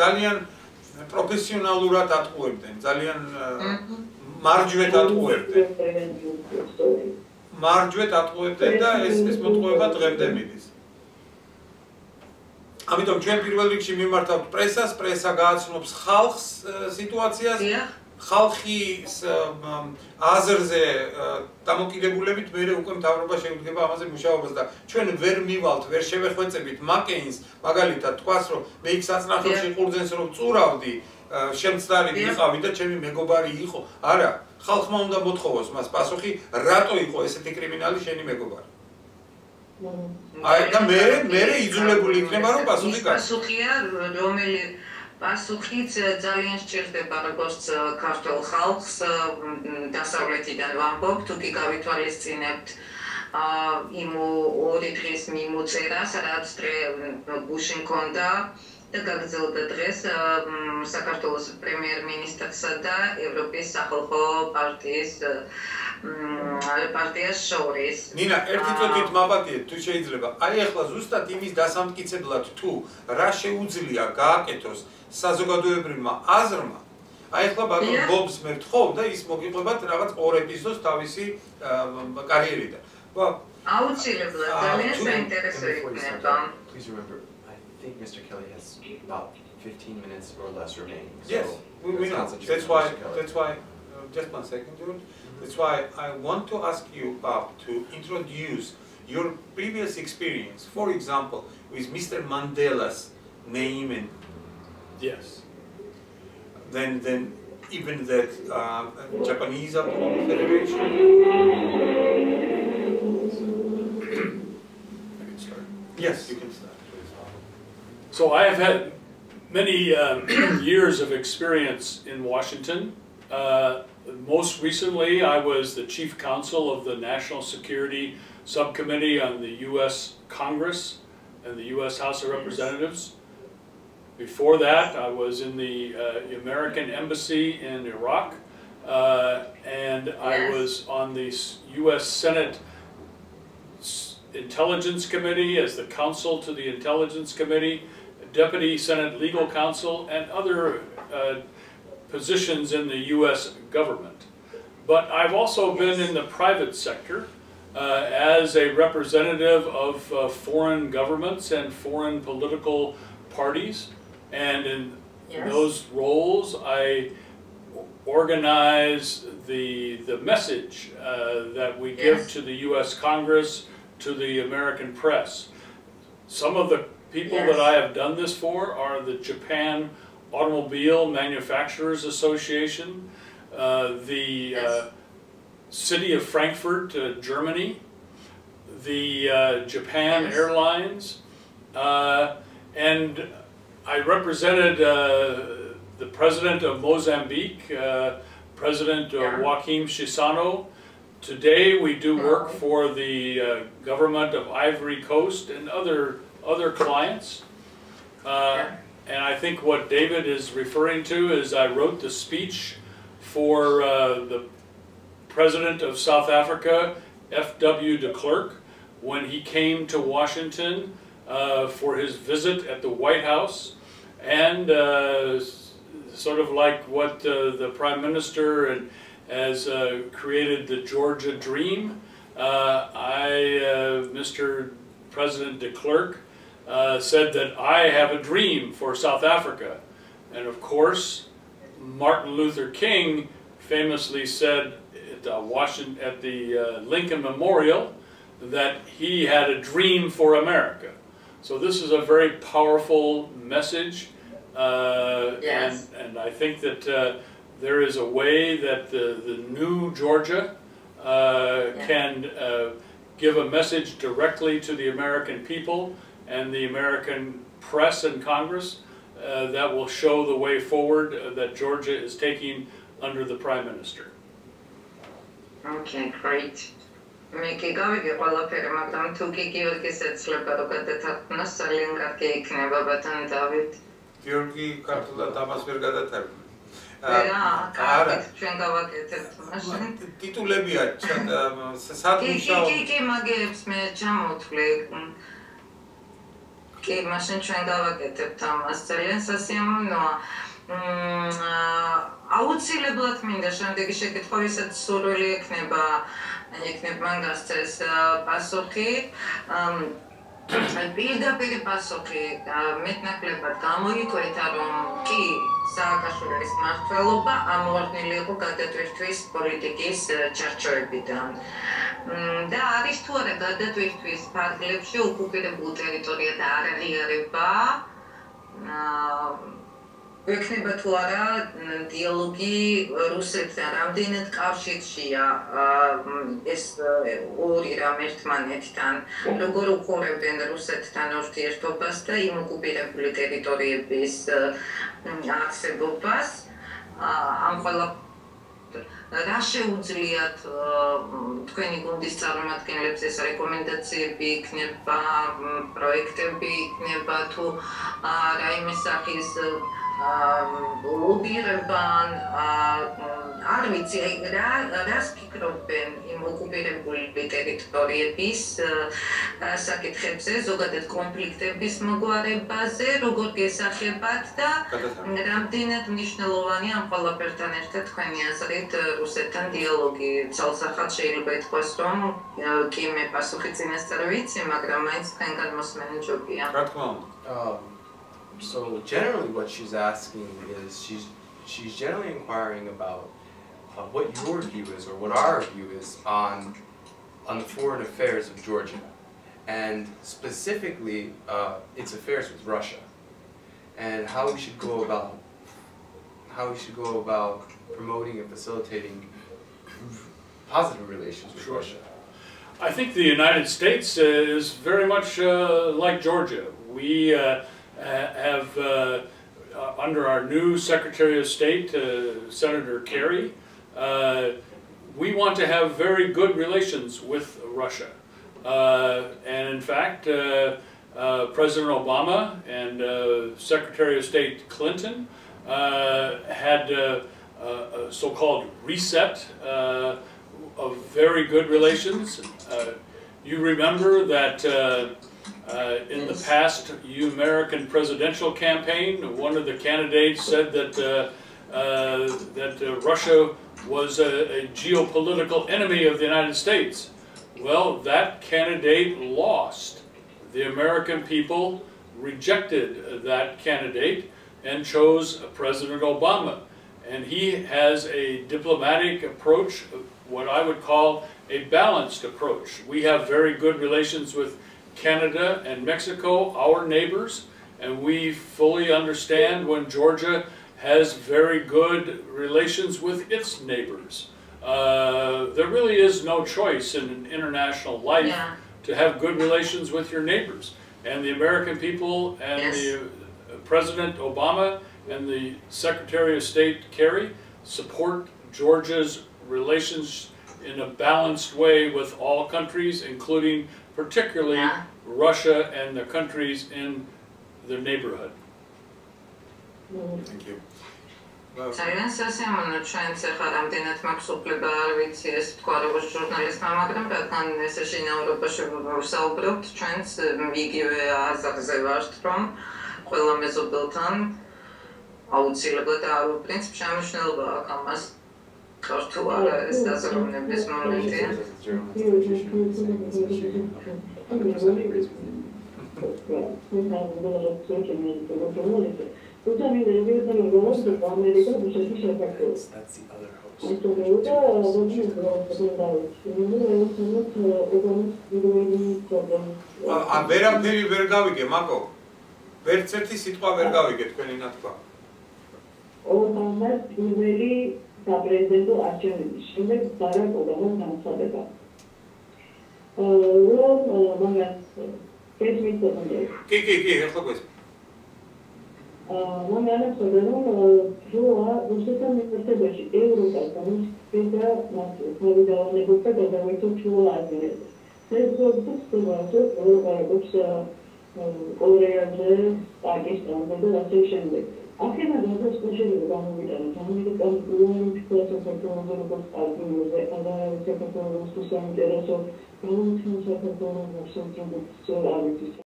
ძალიან პროფესიონალურად ატყუებდნენ, ძალიან მარჯვეთ ატყუებდნენ. მარჯვეთ ატყუებდნენ და ეს მოტყუება დღემდე მიდის. ამიტომ ჩვენ პირველ რიგში მიმართავთ პრესას, პრესა გააცნობს ხალხს სიტუაციას, ხალხის აზრზე დამოკიდებულებით მე უკვე მთავრობა შეუდგება ამაზე მუშაობას და ჩვენ ვერ მივალთ, ვერ შევეხვეწებით მაკეინს, მაგალითად თქვას, რომ მე იქ საწნახელში ყურძენს რომ წურავდი, შემცდარი ვიყავი და ჩემი მეგობარი იყო. არა, ხალხმა უნდა მოთხოვოს მას პასუხი, რატო იყო ესეთი კრიმინალი შენი მეგობარი. აი და მე იძულებული იქნება რომ პასუხი გასცეს. პასუხია, რომელიც პასუხიც ძალიან სჭირდება როგორც ქართულ ხალხს დასავლეთიდან ვამბობ, თუ კი გავითვალისწინებთ იმ ორი დღის მიმოწერას, რაც გუშინ ჰქონდა და გაგრძელდა დღეს საქართველოს პრემიერ-მინისტრსა და ევროპის სახალხო პარტიას შორის. ნინა, ერთი წუთით მაპატიეთ, თუ შეიძლება. აი ახლა ზუსტად იმის დასამტკიცებლად თუ რა შეუძლია გააკეთოს საზოგადოებრივმა აზრმა, აი ახლა ბატონ ბობს მე ვთხოვ და ის მოგიყვებათ რაღაც ორ ეპიზოდს თავისი კარიერიდან. აუცილებლად ძალიან საინტერესო იქნება. Please remember, I think Mr. Kelly has about 15 minutes or less remaining. Yes, we know. That's why, just 1 second, dude. That's why I want to ask you to introduce your previous experience, for example, with Mr. Mandela's name and yes. Then even that Japanese Federation. I can start. Yes, you can start. So I have had many years of experience in Washington. Most recently, I was the chief counsel of the National Security Subcommittee on the U.S. Congress and the U.S. House of Representatives. Before that, I was in the American Embassy in Iraq, and I was on the U.S. Senate Intelligence Committee as the counsel to the Intelligence Committee, Deputy Senate Legal Counsel, and other positions in the U.S. government. But I've also been in the private sector as a representative of foreign governments and foreign political parties. And in those roles, I organize the message that we give to the U.S. Congress, to the American press. Some of the people that I have done this for are the Japan Automobile Manufacturers Association, the City of Frankfurt, Germany, the Japan Airlines, and I represented the president of Mozambique, President Joaquim Chissano. Today we do work for the government of Ivory Coast and other clients. And I think what David is referring to is I wrote the speech for the President of South Africa, F.W. de Klerk, when he came to Washington for his visit at the White House, and sort of like what the Prime Minister has created the Georgia Dream. Mr. President de Klerk said that I have a dream for South Africa. And of course, Martin Luther King famously said at the Lincoln Memorial that he had a dream for America. So this is a very powerful message, and I think that there is a way that the new Georgia can give a message directly to the American people and the American press and Congress that will show the way forward that Georgia is taking under the Prime Minister. Okay, great. მე კი გავიგე ყველაფერი, მაგრამ თუ კი გიორგის ეცლება რომ გადათარგმნოს, ძალიან კარგი იქნება ბატონ დავით. გიორგი ქართულად ამას ვერ გადათარგმნა. არა, ჩვენ გავაკეთებთ მაშინ. ტიტულებია სად მუშაობ? კი, მაგებს მე ჩამოვთვლი. კი, მაშინ ჩვენ გავაკეთებთ ამას, ძალიან სასიამოვნოა. აუცილებლად მინდა შემდეგი შეკითხვა, ვისაც სურვილი ექნება მან გასცეს პასუხი. პირდაპირ პასუხი მეტნაკლებად გამოიკვეთა, რომ კი, სააკაშვილის მმართველობა ამოღწეული იყო გადატვირთვის პოლიტიკის ჩარჩოებიდან. და არის თუ არა გადატვირთვის ფარგლებში ოკუპირებულ ტერიტორია და არ აღიარება, ექნება თუ არა დიალოგი რუსეთთან, რამდენად კავშირშია ეს ორი რამ ერთმანეთთან, როგორ უყურებენ რუსეთთან ურთიერთობას და იმ ოკუპირებული ტერიტორიების არსებობას, ამ ყველა რა შეუძლიათ თქვენი გუნდის წარმომადგენლებს ეს რეკომენდაციები იქნება, პროექტები იქნება თუ რაიმე სახის ლობირება, არ ვიცი, რას ფიქრობენ იმ ოკუპირებული ტერიტორიების საკითხებზე, ზოგადად კონფლიქტების მოგვარებაზე, როგორ გესახებათ და რამდენად მნიშვნელოვანია ამ ყველაფერთან ერთად თქვენი აზრით რუსეთთან დიალოგი. ცალსახად შეიძლება ითქვას, რომ კი მე პასუხი წინასწარ ვიცი, მაგრამ მაინც თქვენგან მოსმენა ჯობია. რა თქმა უნდა. So generally what she's asking is she's generally inquiring about what your view is or what our view is on the foreign affairs of Georgia, and specifically its affairs with Russia, and how we should go about promoting and facilitating positive relations with Russia. I think the United States is very much like Georgia. We have, under our new Secretary of State, Senator Kerry, we want to have very good relations with Russia. And in fact, President Obama and Secretary of State Clinton had a so-called reset of very good relations. You remember that in the past American presidential campaign, one of the candidates said that Russia was a geopolitical enemy of the United States. Well, that candidate lost. The American people rejected that candidate and chose President Obama. And he has a diplomatic approach, what I would call a balanced approach. We have very good relations with Canada and Mexico, our neighbors, and we fully understand when Georgia has very good relations with its neighbors. There really is no choice in international life to have good relations with your neighbors. And the American people and the President Obama and the Secretary of State Kerry support Georgia's relations in a balanced way with all countries, including particularly Russia and the countries in the neighborhood. Thank you. ძალიან სასიამოვნო, ჩვენც ახლა რამდენად მაქვს უფლება, არ ვიცი, ეს თქვა როგორც ჟურნალისტმა, მაგრამ რადგან ეს შინაურობაში ვსაუბრობთ, ჩვენც იგივე აზრზე ვართ, რომ ყველა მეზობელთან აუცილებლად არ პრინციპ შემოშნელობა აქვს ამას თუ არა ეს დაზროვნების მომენტია. That's the other host. ვერაფერი ვერ გავიგე, მაკო. ვერც ერთი სიტყვა ვერ გავიგე თქვენი ნათქვა. ობამას პირველი საპრეზიდენტო არჩევნების შემდეგ ბარაკ ობამას განცხადება. რომ მაგას კეთმით კი, ახლა გვესმის. Momentul în care Rusia este și Europa, care este națională, care de la negociat de la Turcia la Aziz. Se vorbește despre Europa, că Coreea de Pakistan, de la Seychelles. Acum ne dăm special de anumite, anumite campuri, care se fac în zonă cu albume, ale se fac în studiu intereso, nu se fac în zonă cu studiu